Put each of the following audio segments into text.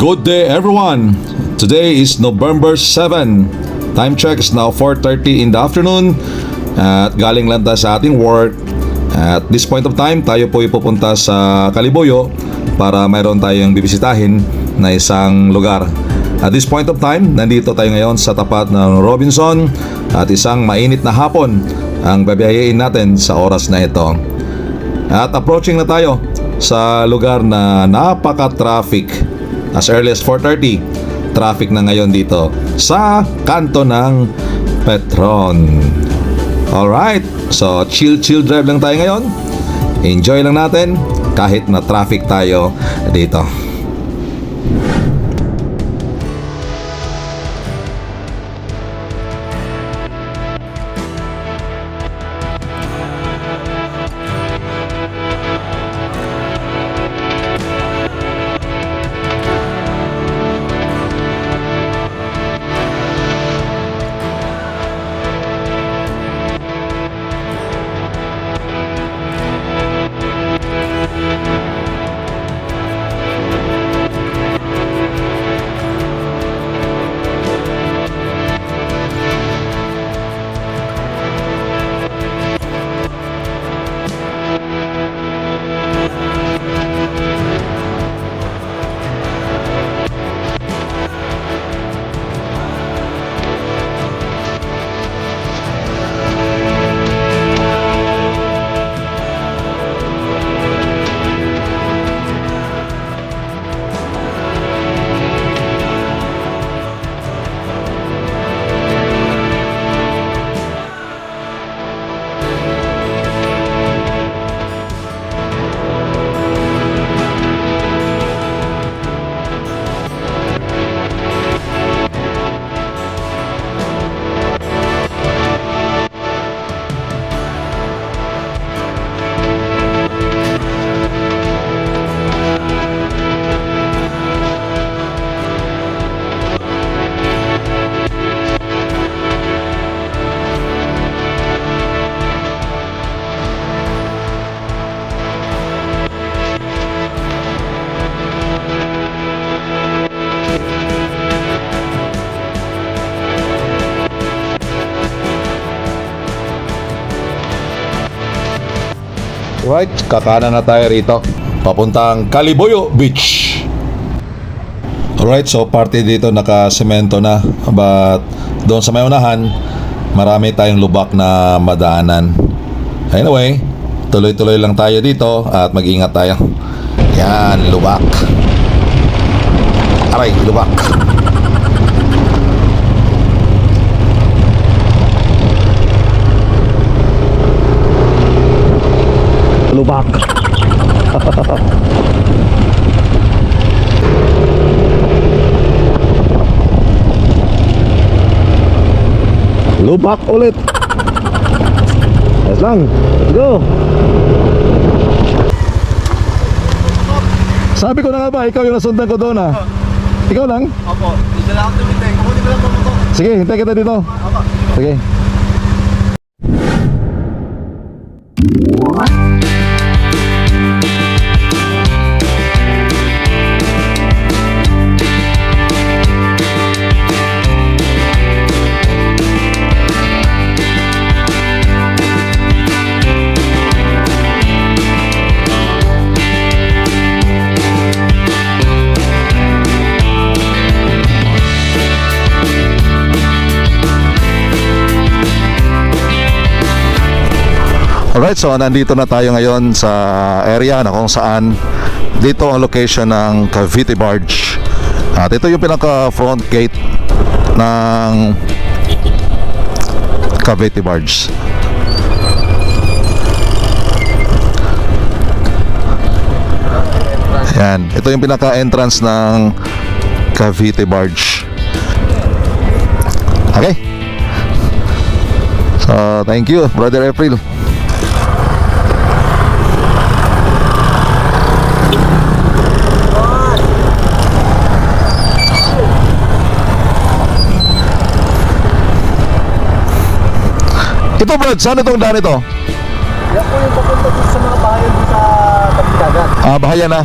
Good day everyone! Today is November 7. Time check is now 4:30 in the afternoon. At galing lang tayo sa ating work. At this point of time, tayo po ipupunta sa Kaliboyo para mayroon tayong bibisitahin na isang lugar. At this point of time, nandito tayo ngayon sa tapat ng Robinson at isang mainit na hapon ang babiyahin natin sa oras na ito. At approaching na tayo sa lugar na napaka-traffic. As early as 4:30, traffic na ngayon dito sa kanto ng Petron. Alright, so chill drive lang tayo ngayon. Enjoy lang natin kahit na traffic tayo dito. Right, kakanan na tayo rito papuntang Kaliboyo Beach. Alright, so party dito naka-semento na, but doon sa may unahan marami tayong lubak na madaanan. Anyway, tuloy-tuloy lang tayo dito at mag-ingat tayo. Yan, lubak. Aray, lubak. Lubak. Lubak ulit. Yes lang. Let's go. Sabi ko na nga ba, ikaw yung nasundan ko doon ah. Ikaw lang? Opo. Dito lang ako tumintay. Kukunin ko lang po ito. Sige, hintay kita dito. Opo. Sige. Alright, so nandito na tayo ngayon sa area na kung saan dito ang location ng Cavite Barge. At ito yung pinaka front gate ng Cavite Barge. Yan, ito yung pinaka entrance ng Cavite Barge. Okay. So, thank you, Brother April. Ito Brad, saan itong daan ito? Yan po yung papunta dito sa mga bahayan dito sa tabing dagat. Ah, bahayan na.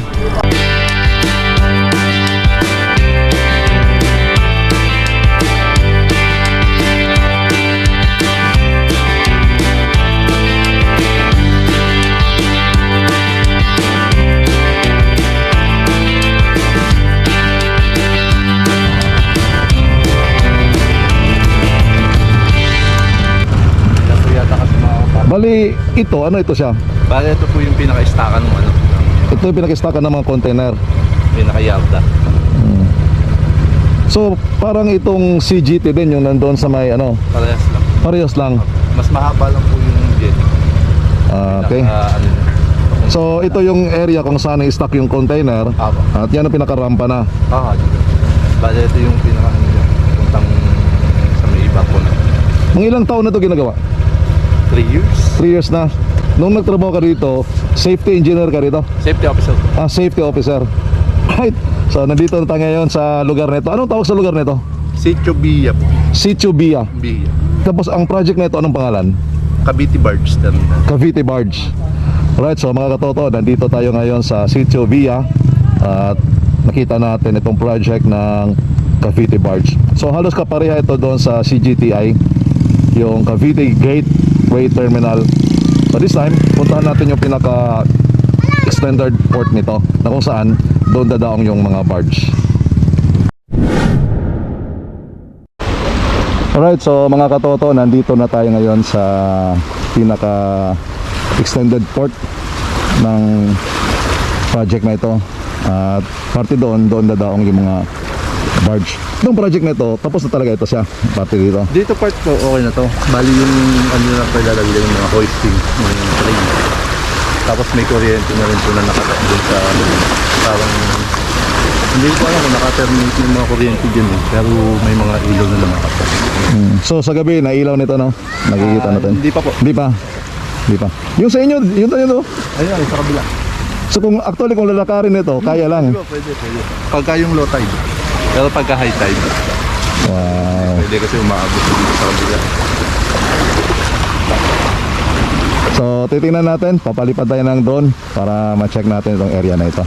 Bali, ito, ano ito siya? Bale, ito po yung pinaka-stackan ng ano, ng Ito yung pinakistakan ng mga container. pinaka-yarda. So, parang itong CGT din yung nandoon sa may ano, Parehas lang. parehas lang. Mas mahaba lang po yung jet. Okay. Ano na. So, ito yung area kung saan i-stock yung container. Apo. At yan ang pinakarampa na. Bale, ito yung pinaka-ano niya. Puntang sa may iba po na. Mga ilang taon na ito ginagawa? 3 years. 3 years na. Nung nagtrabaho ka dito, safety engineer ka rito? Safety officer. Safety officer. Right. So, nandito na tayo ngayon sa lugar nito. Anong tawag sa lugar nito? Sitio Bia po. Sitio Bia. Bia. Tapos ang project na ito, anong pangalan? Cavite Barge Terminal. Cavite Barge. Right, so mga katoto, nandito tayo ngayon sa Sitio Villa at nakita natin itong project ng Cavite Barge. So halos kapareha ito doon sa CGTI, yung Cavite Gateway Terminal. So this time, puntahan natin yung pinaka extended port nito na kung saan doon dadaong yung mga barge. Alright, so mga katoto, nandito na tayo ngayon sa pinaka extended port ng project na ito. At parte doon dadaong yung mga barge. Itong project na ito, tapos na talaga ito siya, parte dito. Dito part po, okay na to. Bali yung ano na pa ilalagay yung mga hoisting, yung crane. Tapos may kuryente na rin po na nakataon sa ano. Parang hindi ko alam kung naka-terminate yung mga kuryente dyan eh. Pero may mga ilaw na lumakapos. So sa gabi, nailaw nito, no? Nakikita natin. Hindi pa po. Hindi pa. Hindi pa. Yung sa inyo, yung tayo to. Ayun, sa kabila. So kung actually kung lalakarin nito, kaya lang. Pwede. Pagka yung low tide. Pero pagka high tide, Wow. pwede kasi umaabot dito sa kabila. So titingnan natin, papalipad tayo ng drone para ma-check natin itong area na ito.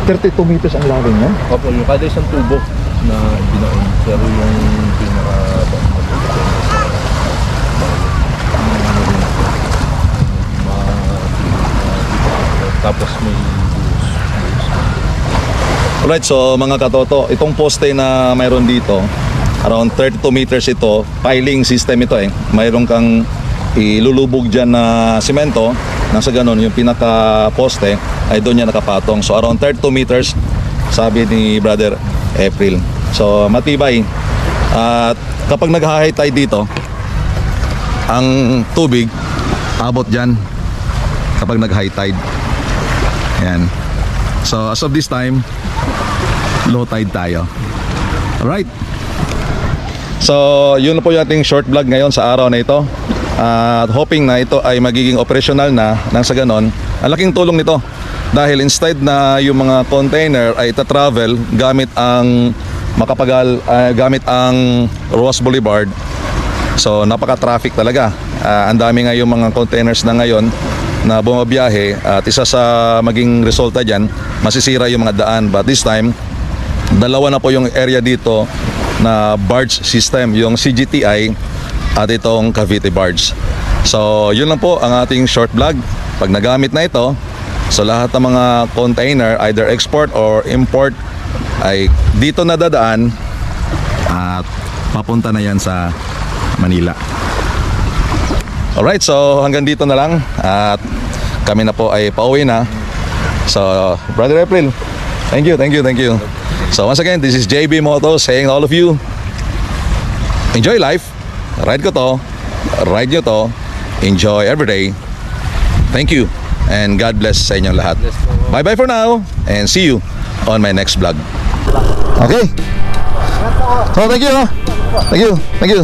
$32 meters ang lalim niya. Opo, yung kada isang tubo na binaon. Pero yung pinaka tapos may Alright, so mga katoto, itong poste na mayroon dito, around 32 meters ito, piling system ito eh. Mayroon kang ilulubog dyan na simento, nang sa ganun, yung pinaka poste ay doon niya nakapatong. So around 32 meters, sabi ni Brother April. So matibay. At kapag nag-high tide dito, ang tubig abot dyan kapag nag-high tide. Yan. So as of this time, low tide tayo. Alright. So, yun na po yung ating short vlog ngayon sa araw na ito. At hoping na ito ay magiging operational na nang sa ganon. Ang laking tulong nito dahil instead na yung mga container ay ita-travel gamit ang gamit ang Roas Boulevard. So, napaka-traffic talaga. Ang dami nga yung mga containers na ngayon na bumabiyahe at isa sa maging resulta dyan, masisira yung mga daan. But this time, dalawa na po yung area dito na barge system, yung CGTI at itong Cavite barge. So yun lang po ang ating short vlog. Pag nagamit na ito, so lahat ng mga container, either export or import, ay dito na dadaan at papunta na yan sa Manila. Alright, so hanggang dito na lang at kami na po ay pauwi na. So Brother April, thank you. So once again, this is JB Moto saying all of you, enjoy life. Ride ko to, ride nyo to, enjoy every day. Thank you and God bless sa inyong lahat. Bye bye for now and see you on my next vlog. Okay. So thank you. Thank you.